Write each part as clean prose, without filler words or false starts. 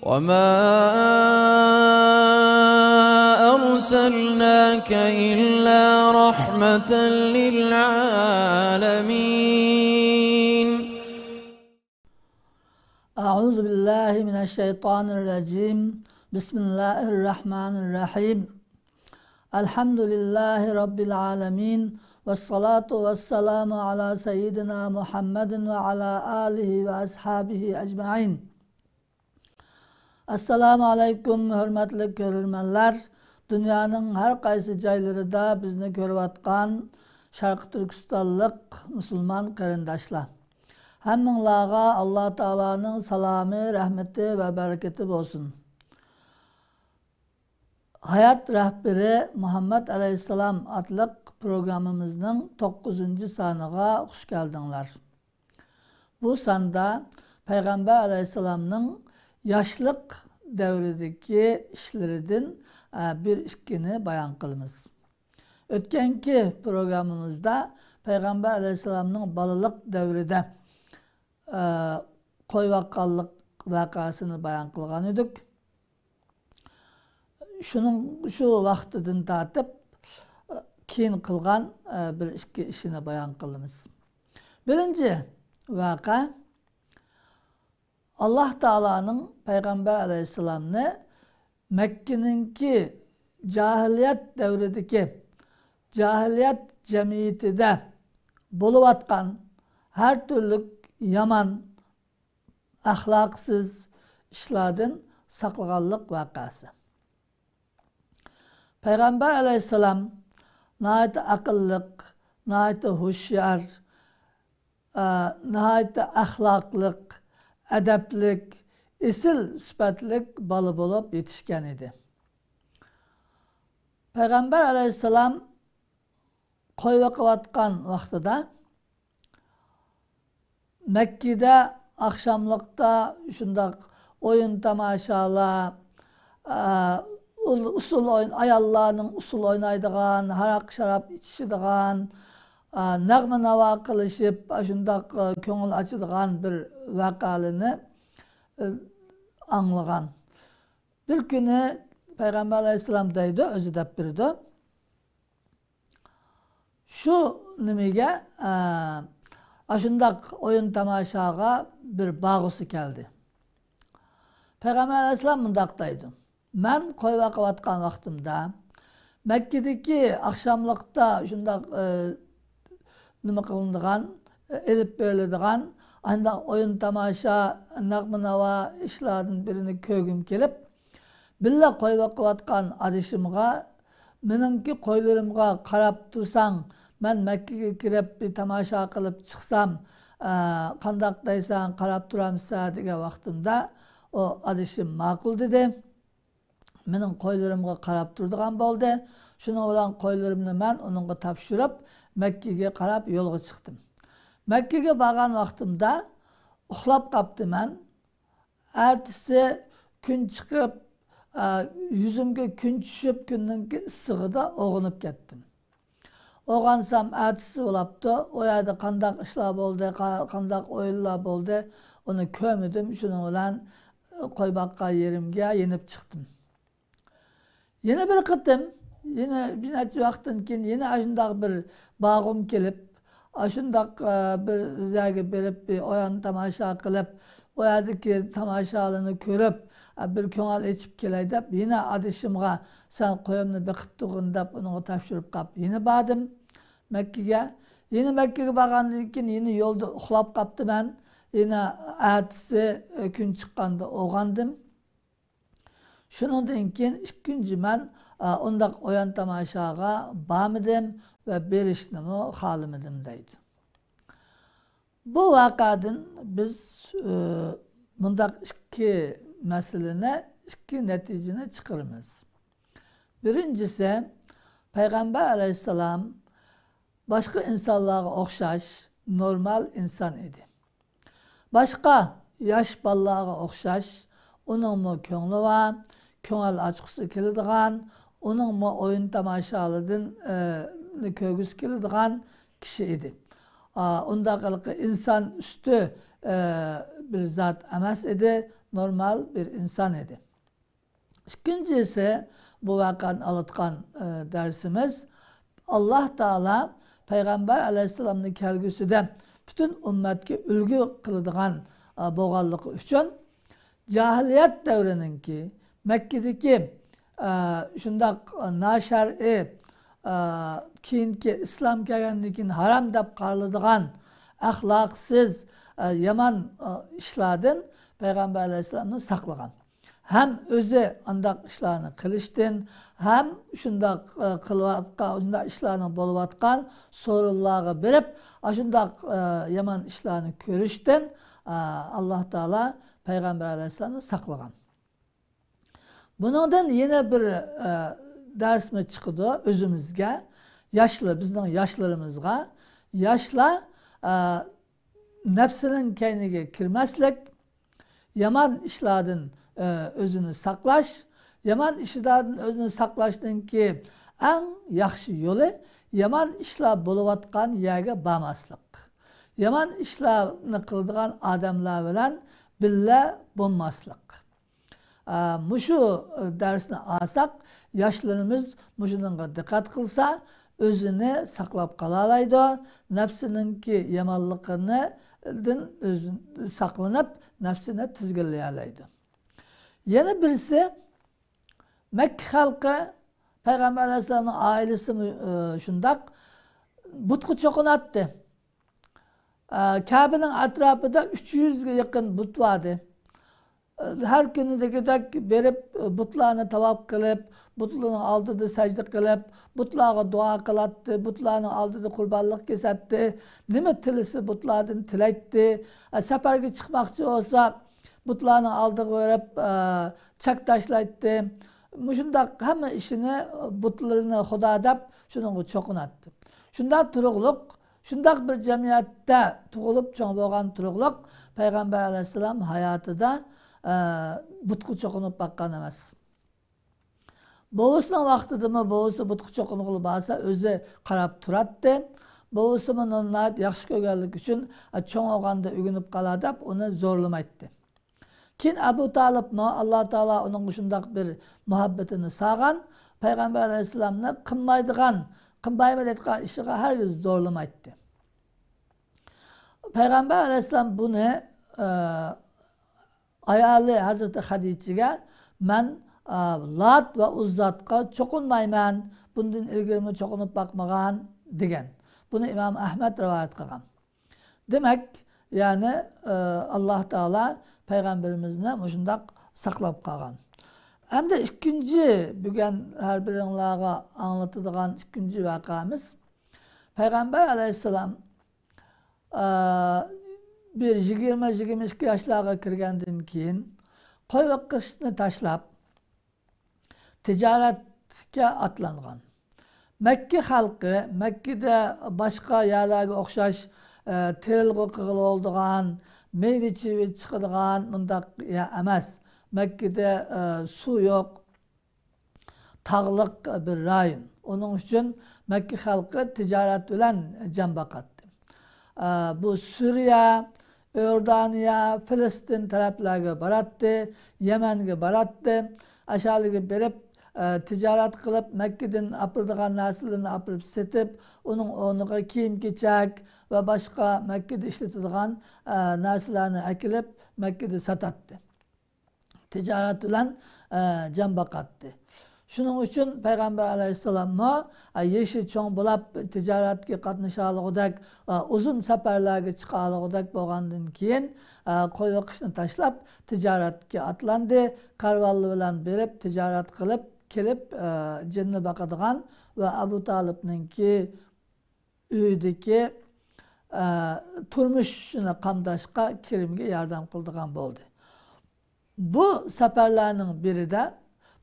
وَمَا أَرْسَلْنَاكَ إِلَّا رَحْمَةً لِلْعَالَمِينَ. أعوذ بالله من الشيطان الرجيم. بسم الله الرحمن الرحيم. الحمد لله رب العالمين. والصلاة والسلام على سيدنا محمد وعلى آله وأصحابه أجمعين. Assalamu alaikum hürmetli görürmenler. Dünyanın her kaysı caylarında bizni görüvatkan Şarkı Türkistanlık Müslüman qarindaşlar. Hemminlağa Allah Taala'nın salamı, rahmeti ve bereketi olsun. Hayat Rehberi Muhammed Aleyhisselam adlı programımızın 9. sanıga hoş geldinler. Bu sanda Peygamber Aleyhisselam'ın yaşlık devrideki işlerinin bir işkini bayan kılımız. Ötkenki programımızda Peygamber Aleyhisselam'ın balılık devride koyvakallık vakasını bayan kılgan edik. Şu vaxtıdın tatıp keyin kılgan bir işini bayan kılımız. Birinci vaka Allah Teala'nın Peygamber Aleyhisselam'ını Mekke'ninki cahiliyet devrideki cahiliyet cemiyetinde buluvatkan her türlü yaman, ahlaksız işlerden saklaganlık vakası. Peygamber Aleyhisselam nihayet akıllık, nihayet huşyar, nihayet ahlaklık, edeplik, isil süpetlik balı bulup yetişken idi. Peygamber Aleyhisselam koyvakivatkan vaxtıda Mekke'de akşamlıkta şundak oyun tamaşalar, usul oyun, ayallarının usul oynaydıgan, harak şarap içişidigan, nägme nava kılışıp, şundak köngül açıdigan bir vakalını anlagan. Bir günü Peygamber Aleyhisselam deydi, özü dep birdi. Şu nimege şundak oyun tamaşaga bir bağısı geldi. Peygamber Aleyhisselam mundaq deydi. Men koyvakivatkan vaxtımda Mekke'deki akşamlıkta şundak nima kılındıgan, elip berildigan, anda oyun tamaşa, nägme nava işlerden birini kögüm kelip, billa koyvakivatkan adışımga, menimki koylarımga karap tursan, men Mekke'ge kirip bir tamaşa kılıp çıksam, kandak deysan karap turamsa degen vaxtımda o adışım makul dedi. Menin koylarımga karap turduğan boldu. Şunun olan koylarımni men onunga tapşırıp Mekke'ge karap yolga çıktım. Mekke'ge bargan vaxtımda uxlap kaptım men. Ertesi gün çıkıp yüzümge gün düşüp günninki ıssigida oğunup kettim. Oğansam ertesi olaptı. O yerde kandak işler boldu, kandak oyunlar boldu. Onu kömüdüm. Şunun olan koybakka yerimge yenip çıktım. Yine bir kıttım. Yine bir neçe vaktin keyin yine aşındak bir bağım kelip, aşındak bir zerge berip, bir oyan tamaşa kılıp, o yerdeki tamaşalını körüp, bir köngel içip keley dep, yine adışımga sen koyumni bekip tuğun dep, onu tapşırıp kap. Yine badım Mekke'ge. Yine Mekke'ge bargandan keyin yine yolda uxlap kaptım ben. Yine ertesi gün çıkkanda oğandım. Şunundan keyin ikinci men ondak oyan tamaşaga barmıdım ve berişnimi halimdim deydi. Bu vakadan biz bundak iki meselene, iki neticene çıkarımız. Birincisi, Peygamber Aleyhisselam başka insanlara okşaş, normal insan idi. Başka yaş ballara okşaş, onun mu köngli var, köngel açıksı keladigan, onun mu oyun tamaşalıdın kögüs keladigan kişi idi. Onda insan üstü bir zat emas edi, normal bir insan edi. İkincisi, bu vakan alıtkan dersimiz, Allah Teala Peygamber Aleyhisselam'ın kelgüsüde bütün ümmetke ülgü kılıdığan boğallık üçün cahiliyet devrininki Mekke'deki şundak naşer'i kiyinki İslam kelgendikin haram dep qarlıdığan ahlaksız yaman işladın Peygamber Aleyhisselam'ı saklagan. Hem özü andak işlerini kılıştın, hem şundak kılıvatkan, şundak işlerini boluvatkan sorullağı berip, şundak yaman işlerini körüştün, Allah Teala Peygamber Aleyhisselam'ı saklagan. Bundan yine bir ders mi çıkıdı özümüzge, yaşlı, bizden yaşlarımızga, yaşla nefsinin kendine kirmeslik, yaman işladın özünü saklaş, yaman işladın özünü saklaştın ki en yaxşı yolu yaman işla buluvatkan yerge bamaslık. Yaman işlarını kıldığan adamlar bilen bille bulmaslık. Muşu dersini alsak, yaşlarımız muşununla dikkat kılsa, özünü saklap kalalaydı, nefsininki yamanlıkını özünü saklanıp nefsine tizgirleyalaydı. Yeni birisi Mekke halkı Peygamber Aleyhisselam'ın ailesi şundak butku çokun attı. Kabe'nin etrafında 300'e yakın but vardı. Her günü de gidip berip butlarını tavaf kılıp, butlarının aldığı secde kılıp, butlarına dua kılattı, butlarının aldığı kurbanlık kesetti. Nime tilisi butlardan tiletti. Seferge çıkmakçı olsa butlarının aldığı verip çak taşlaydı. Muşundak hemen işini butlarını huda dep şunun çokun attı. Şunda turukluk, şundak bir cemiyette tuğulup çoğun boğan turukluk Peygamber Aleyhisselam hayatıda butku çokunup bakkan emas. Boğusunun vaxtıdı mı boğusu butku çokunuqlı basa özü qarab turatdı. Boğusu onunla yaxşı kögellik üçün çoğun oğanda ügünüp qaladap onu zorlamaydı. Kin Abu Talib mı Allah Teala onun kuşundak bir muhabbetini sağan Peygamber Aleyhisselam'la kınmaydıgan, kınbayma etkan işi herkes zorlamaydı. Peygamber Aleyhisselam bunu ayalı Hazreti Hadice'ye men Lat ve Uzzat'a çokunmayman, bundan ilgirimi çokunup bakmagan degen. Bunu İmam Ahmet rivayet kılgan. Demek yani Allah Teala Peygamberimizne muşundak saklap kalgan. Hem de ikinci bugün her birinlağa anlatıdığan ikinci vakamız Peygamber Aleyhisselam bir 20-22 yaşlarga kirgenden keyin koy ve kışını taşlap ticaretke atlangan. Mekke halkı, Mekke'de başka yerlerge okşaş terilgi kıgıl olduğan, meyve çivi çıkıdığan mındak emas. Mekke'de su yok, tağlık bir rayon. Onun için Mekke halkı ticaret bilen can bakattı. Bu Suriye, Yordaniya, Filistin taraflarga barattı, Yemen'e barattı. Aşağıya berip ticaret kılıp Mekke'den apırdıgan narsalarini apırıp setip, onun onuğa kiyim keçek ve başka Mekke'de işletidigan narsalarını ekilip Mekke'de satattı. Ticaret bilen can bakattı. Şunun için Peygamber Aleyhisselam'a yeşil çoğun bulap ticaretke katnışalıqıdak, uzun seferlerge çıqalıqıdak boğandan keyin koy vakışını taşlap ticaretke atlandı. Karvallı bilen berip ticaret kılıp kelip cenni bakadigan ve Abu Talib'ninki üydeki turmuşuna qamdaşqa kirimge yardım kıldıgan boldu. Bu seferlerinin biri de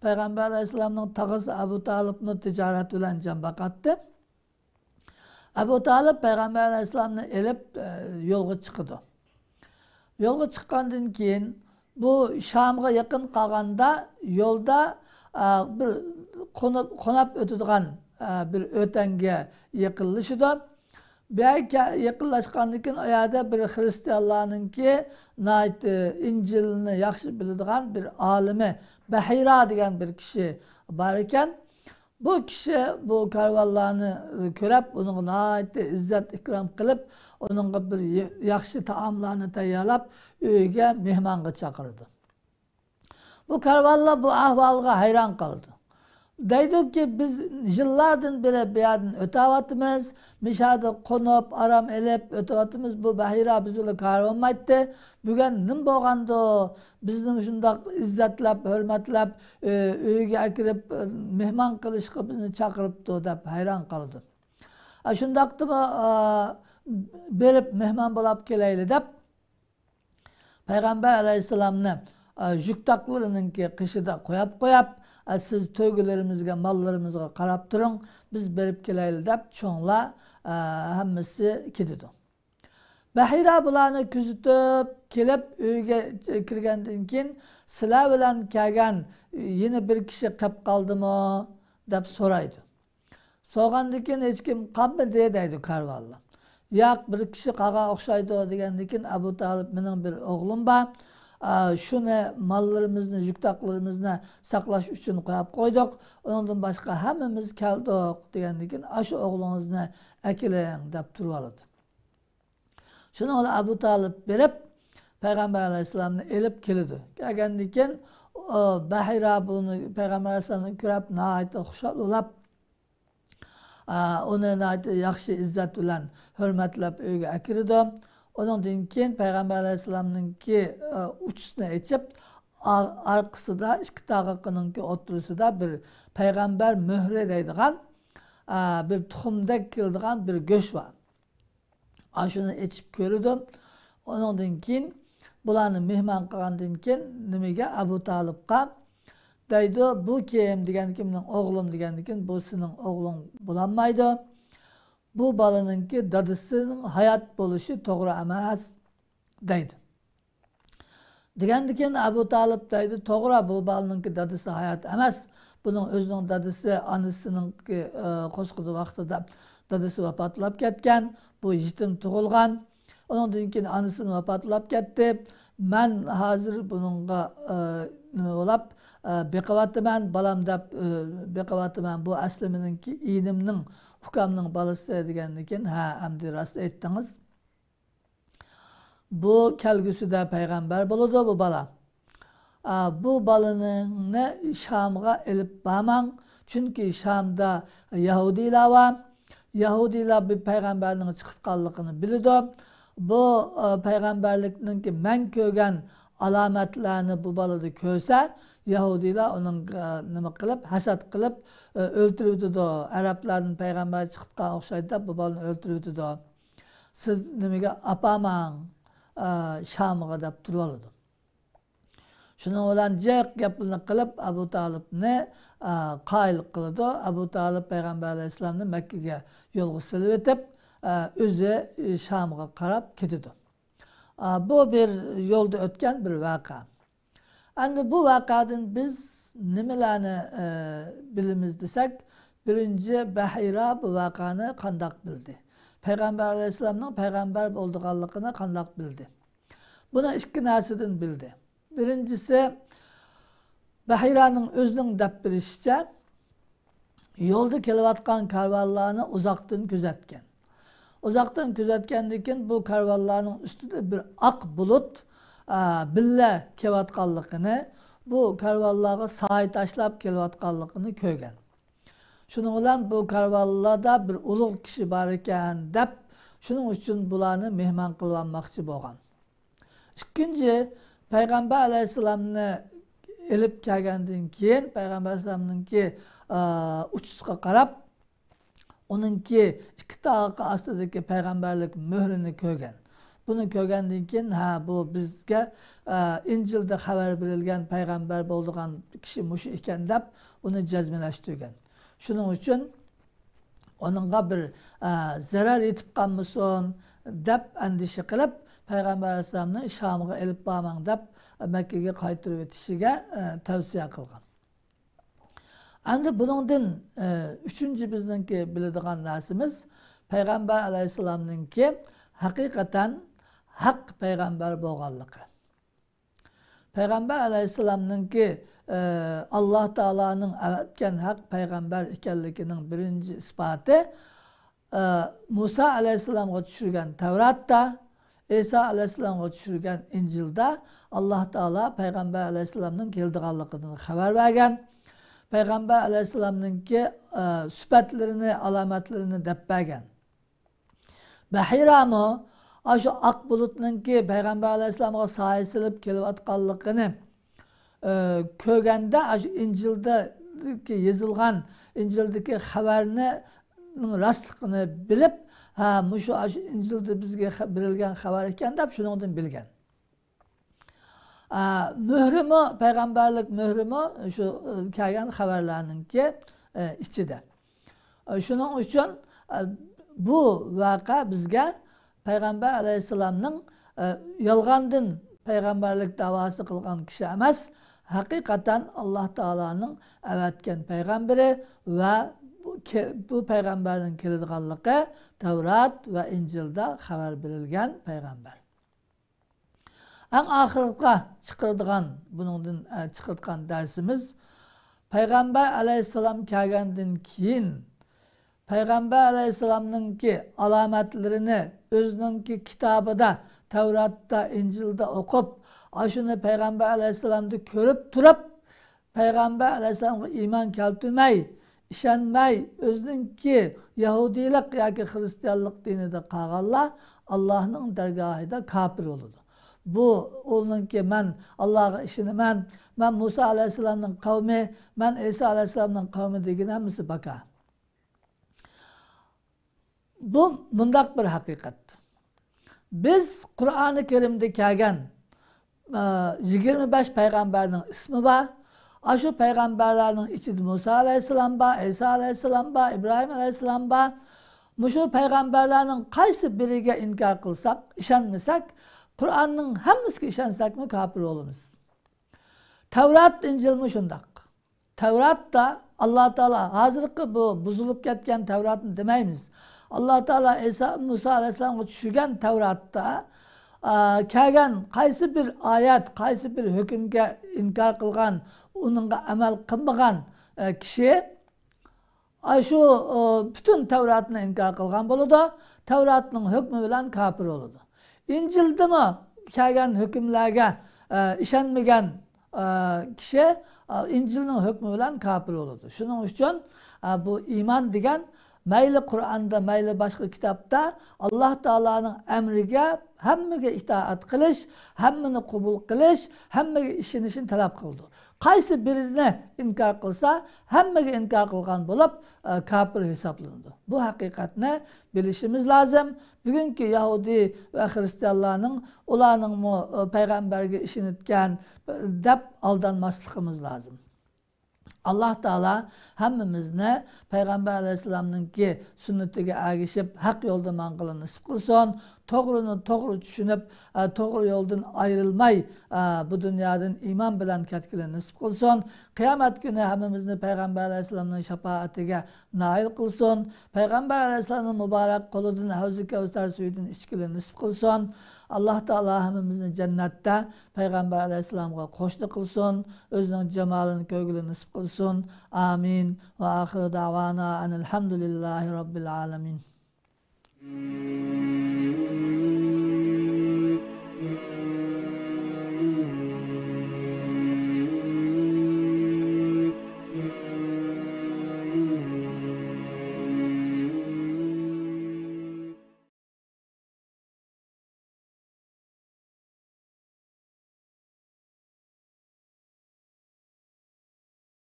Peygamber Aleyhisselam'ın tağısı Abu Talib'ni ticaret bilen can bakattı. Abu Talib Peygamber Aleyhisselam'ını elip yolga çıkıdı. Yolga çıkkandan keyin bu Şam'a yakın kalganda yolda bir konap ötüdügan bir ötenge yakınlaşıdı. Belki yakınlaşkandan keyin o yerda bir Hristiyanlarninki İncilni yaxshi biladigan bir alimi Bahira degan bir kishi bor ekan. Bu kishi bu karvallarni ko'rib, unga izzat ikrom qilib, uningga bir yaxshi taomlarni tayyorlab, uyiga mehmonga chaqirdi. Bu karvallar bu ahvolga hayron qoldi. Deydiki biz yıllardan beri bir yerden ötevatımız, mişada konup, aram elep ötevatımız bu Bahira bizle karvanmaydı. Bugün nim boğandı, bizim şundak izzetlep, hürmetlep, üyüge kirip, mehman kılışkı bizni çakırıptı dep hayran kaldı. Şundakta mı berip mehman bulap keleyli dep, Peygamber Aleyhisselam'ın jüktaklarınınki kışıda koyap, siz tögülerimizge, mallarımızga qarab turun, biz berip keleyli dep çoğunla hammasi ketidi. Bahira bularni kuzatib kelib uyga kirgandan keyin sizlar bilan kelgan yeni bir kishi qolib qoldimi deb so'raydi. So'rgandan keyin hech kim qolmadi deydi karvonlar. Yo'q, bir kishi qolgan o'xshaydi degandan keyin Abu Talib mening bir o'g'lim bor. Şunu mallarımızı, yüktaklarımızı saklaş için koyup koyduk. Ondan başka hemimiz keldik degendikin aşı oğlunuzni ekileyin dep turup aladı. Şunu ola Abu Talib berip Peygamber Aleyhisselam'ını elip kelidi. Gelgendikin Bahira bunu Peygamber Aleyhisselam'ını körüp nahayet hoşalulap onu nahayet yaxşı izzet bilen hürmetlep öyle ekirdi. Ondan keyin Peygamber Aleyhisselam'ınki uçusuna geçip arkası da iki tağıqınınki oturusu da bir Peygamber mühre deydiğen bir tuxumda kildiğen bir göç var. Şunu içip görürdüm. Ondan keyin bularni mehman qilgandan keyin nimaga Abu Talibga deydi, bu kim degan kimning o'g'lim degandan keyin bu sening o'g'ling bo'lolmaydi. Bu balanınki dadısının hayat buluşu doğru emas deydi. Degandan Abu Talib deydi, doğru bu balanınki dadısı hayat emas. Bunun özünün dadısı anısınınki qo'shqidi vaqtida dadısı vapatlab ketgan, bu yetim tug'ilgan. Ondan keyin anısını vapatlab ketdi. Men hozir buningga nima bo'lib beqavatıman balam deb beqavatıman bu asli meningki inimning hukamning balası degandan keyin ha amdi rost aytdingiz. Bu kelgusida payg'ambar bo'ladi bu bala. Bu balani Şam'a elip bormang, chunki Şam'da Yahudilar var. Yahudilar bir peygamberning chiqqanligini biladi. Bu peygamberlikninki men ko'rgan alametlerini bu balada ko'rsa, Yahudilar onun nima qilib, hasad qilib o'ltiribdi. Arablarning payg'ambar chiqqan o'xshaydi, bu balani o'ltiribdi. Siz nimaga apamang Şam'a deb turib oladi. Şunun olan jiq gaplarni qilib Abu Talibni qoyil qildi. Abu Talib Peygamber Aleyhisselam'ni Mekke'ga yo'lga silib etib, o'zi Şam'a qarab ketdi. Bu bir yolda o'tgan bir voqea. Endi bu voqeadan biz nimalarni bilamiz desak, birinchi Bahira bu voqeani qandoq bildi? Peygamber Aleyhisselam'ның peygamber bo'lganligini qandoq bildi? Buni ikki narsadan bildi. Birincisi, Bahira'nın özünün deb birishicha yo'lda kelayotgan karvonlarni uzoqdan kuzatgan. Uzoqdan kuzatgandan keyin bu karvonlarning ustida bir oq bulut billa kelayotganligini, bu karvonlarga soy tashlab kelayotganligini ko'rgan. Shuning bilan bu karvonlarda bir ulug' kishi bor ekan deb, shuning uchun bularni mehmon qilib olmoqchi bo'lgan. Ikkinchi, Peygamber Aleyhisselam'ni elib kelgandan keyin Peygamber Aleyhisselam'ninki uçuşqa qarab, onunki ikki tog'i ostidagi peygamberlik mührünü ko'rgan. Bunu ko'rgandan keyin bu bizga İncil'de xabar berilgan peygamber bo'lgan kishi mushu ekan deb uni jazmalashtirgan. Shuning uchun onunga bir zarar yetib qolmasin deb andisha qilib Peygamber Aleyhisselam'ni Şam'a elib bormang deb Mekke'ga qaytirib etishiga tavsiya qilgan. Endi buningdan üçüncü bizningki biladigan narsamiz, Peygamber aleyhisselam'nınki hakikaten hak peygamber bolganlığı. Peygamber aleyhisselam'nınki Allah Teala'nın evetken hak peygamber ikenliginin birinci ispatı Musa aleyhisselam'a düşürgen Tevrat'ta, İsa aleyhisselam'a düşürgen İncil'de Allah Teala peygamber aleyhisselam'nın keldiğanlığını haber vergen. Peygamber aleyhisselam'nınki sübetlerini, alametlerini dep bergen. Bahira mı? Şu ak bulutnunki Peygamber aleyhisselam'a sahisilip kelivatqanlığını kögende İncil'deki yazılgan İncil'deki haberini rastlıqını bilip şu İncil'de bizge birilgen haber eken dep şunundan bilgen. Mührümü, peygamberlik mührümü şu kelgen haberlerininki içinde. Şunun için bu vaka bizge Peygamber aleyhisselam'nın yalgandın peygamberlik davası kılgan kişi emas, hakikaten Allah Teala'nın evetken peygamberi ve bu peygamberin kilidganlığı Tevrat ve İncil'de haber verilgen peygamber. En ahirqa çıkırdığan, bunun çıkırtkan dersimiz, Peygamber aleyhisselam kelgenden keyin Peygamber aleyhisselam'nınki alametlerini özününki kitabıda, Tevrat'ta, İncil'de okup, şunu Peygamber aleyhisselam'da görüp durup, Peygamber aleyhisselam'a iman keltürmey, işenmey, özününki Yahudilik yoki Hristiyanlık dinide qalğanlar Allah'ın dergahida kafir oldu. Bu onunki ben Allah'a işini ben Musa aleyhisselam'ın kavmi, ben İsa aleyhisselam'ın kavmi degin hemisi baka. Bu bundak bir hakikat. Biz Kur'an-ı Kerim'de kelgen 25 peygamberinin ismi var. Şu peygamberlerin içinde Musa aleyhisselam var, İsa aleyhisselam var, İbrahim aleyhisselam var. Şu peygamberlerin kaysi biriyle inkar kılsak, işenmesek, Kur'an'ın hemisi işensek mi kafir oluruz. Tevrat İncil'mi şundak. Tevrat'ta Allah Teala hazırki bu buzulup ketken Tevrat'ını demeyimiz. Allah Teala İsa Musa aleyhisselam'a düşürgen Tevrat'ta kelgen kaysi bir ayet, kaysi bir hükümge inkar kılgan, onunla amel kılmagan kişi şu bütün Tevrat'ını inkar kılgan boludu. Tevrat'ın hükmü bilen kafir oludu. İncil'de mi kelgen hükümlerge işenmegen kişi İncil'in hükmü bilen kafir oludu. Şunun için bu iman degen meyli Kur'an'da, meyli başka kitapta Allah Teala'nın emrige hemmige itaat kılış, hemmini kubul kılış, hemmige işin talep kıldı. Kaysi birini inkar kılsa, hemmige inkar kılgan bulup kafir hesaplandı. Bu hakikatini bilişimiz lazım. Bugünkü Yahudi ve Hristiyanların ulanın peygamberge işin etken dep aldanmaslıkımız lazım. Allah Teala hemmimizni Peygamber aleyhisselam'nınki sünnetiga ergişip hak yolda mangılı nasip kılsın. Toğrunu toğru düşünüp toğru yoldan ayrılmay bu dünyadan iman bilen ketkilen nasip kılsın. Kıyamet günü hemmimizni Peygamber aleyhisselam'nın şefaatiga nail kılsın. Peygamber aleyhisselam'ın mübarek koludan Havz-ı Kevser suyundan içkilen nasip kılsın. Allah Teala hemmimizni cennette Peygamber aleyhisselam'a koştu kılsın. Özünün cemalini köygülü nasip kılsın. Amin. Ve ahir davana enelhamdülillahi rabbil alemin.